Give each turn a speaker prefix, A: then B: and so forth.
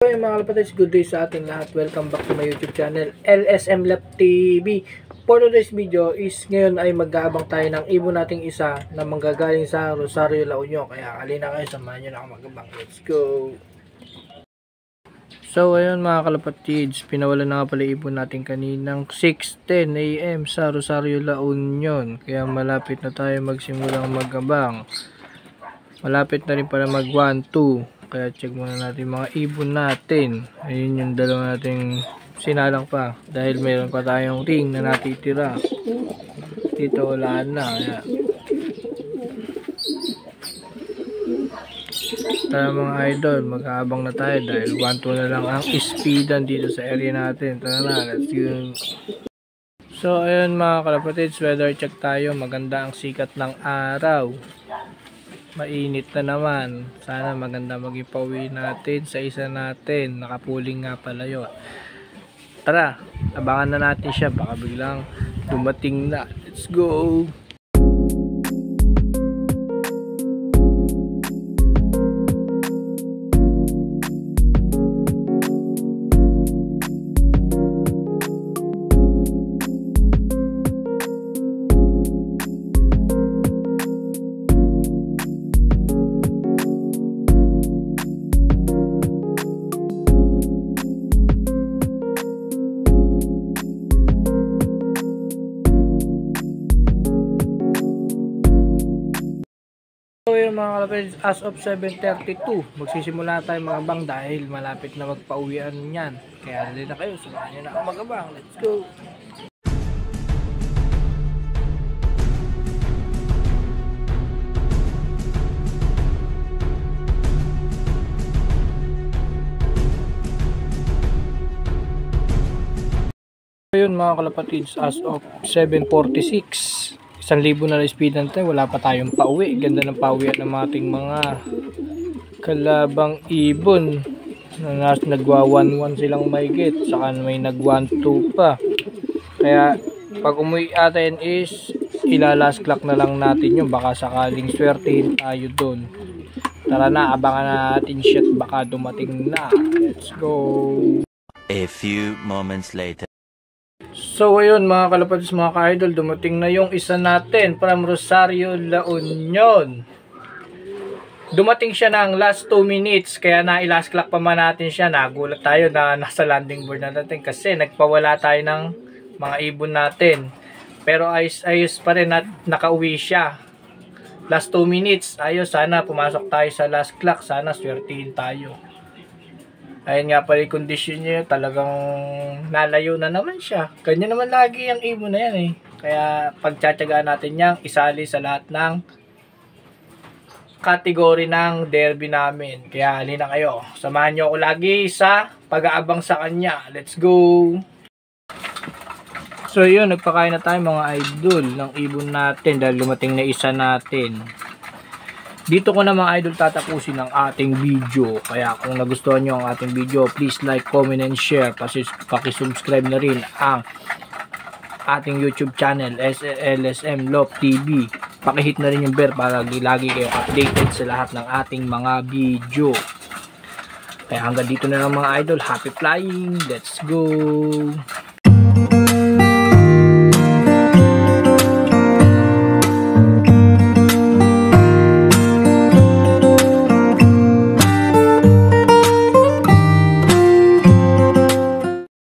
A: So mga kalapatids, good day sa ating lahat. Welcome back to my YouTube channel, LSM Lab TV. For today's video is ngayon ay mag-aabang tayo ng ibon nating isa na manggagaling sa Rosario, La Union. Kaya halina kayo, samahan nyo na ako mag-abang. Let's go! So ayun mga kalapatids, pinawalan na nga pala ibon natin kaninang 6:10 AM sa Rosario, La Union. Kaya malapit na tayo magsimulang mag-abang. Malapit na rin para mag 1-2. Kaya check muna natin mga ibon natin. Ayun yung dalawa nating sinalang pa. Dahil mayroon pa tayong ring na natitira. Dito wala na. Kaya tara mga idol, mag-aabang na tayo. Dahil 1-2 na lang ang speedan dito sa area natin. Tara na, let's go. So ayun mga kalapatids, weather check tayo. Maganda ang sikat ng araw. Mainit na naman. Sana maganda maging pauwi natin sa isa natin. Nakapuling nga pala yun. Tara, abangan na natin siya. Baka biglang dumating na. Let's go! So yun mga kalapatids, as of 7:32 magsisimula tayo mag-abang dahil malapit na magpauwian yan. Kaya halina na kayo, samahan nyo na ako mag-abang. Let's go! So yun mga kalapatids, as of 7:46 1,000 na speed natin, wala pa tayong pauwi. Ganda ng pauwian ng ating mga kalabang ibon na nagwa 1-1 silang mahigit, saka may nag 1-2 pa. Kaya pag umuwi atin is ilalas clock na lang natin yun, baka sakaling swertihin tayo dun. Tara na, abangan natin siya, baka dumating na. Let's go!
B: A few moments later.
A: So ayun mga kalapatids, mga ka-idol, dumating na yung isa natin from Rosario, La Union. Dumating siya ng last 2 minutes, kaya na-last clock pa man natin siya. Nagulat tayo na nasa landing board na natin kasi nagpawala tayo ng mga ibon natin. Pero ayos pa rin at nakauwi siya. Last 2 minutes, ayos, sana pumasok tayo sa last clock, sana swertihin tayo. Ayun nga pala yung condition niya, talagang nalayo na naman siya. Ganyan naman lagi yung ibon na yan eh. Kaya pagtsatsagaan natin yang isali sa lahat ng kategory ng derby namin. Kaya halina kayo, samahan nyo ako lagi sa pag-aabang sa kanya. Let's go! So yun, nagpakain na tayo mga idol ng ibon natin dahil lumating na isa natin. Dito ko na mga idol tatapusin ang ating video. Kaya kung nagustuhan nyo ang ating video, please like, comment, and share. Pakisubscribe na rin ang ating YouTube channel, LSM Lab TV. Pakihit na rin yung bell para lagi kayo updated sa lahat ng ating mga video. Kaya hanggang dito na lang mga idol. Happy flying! Let's go!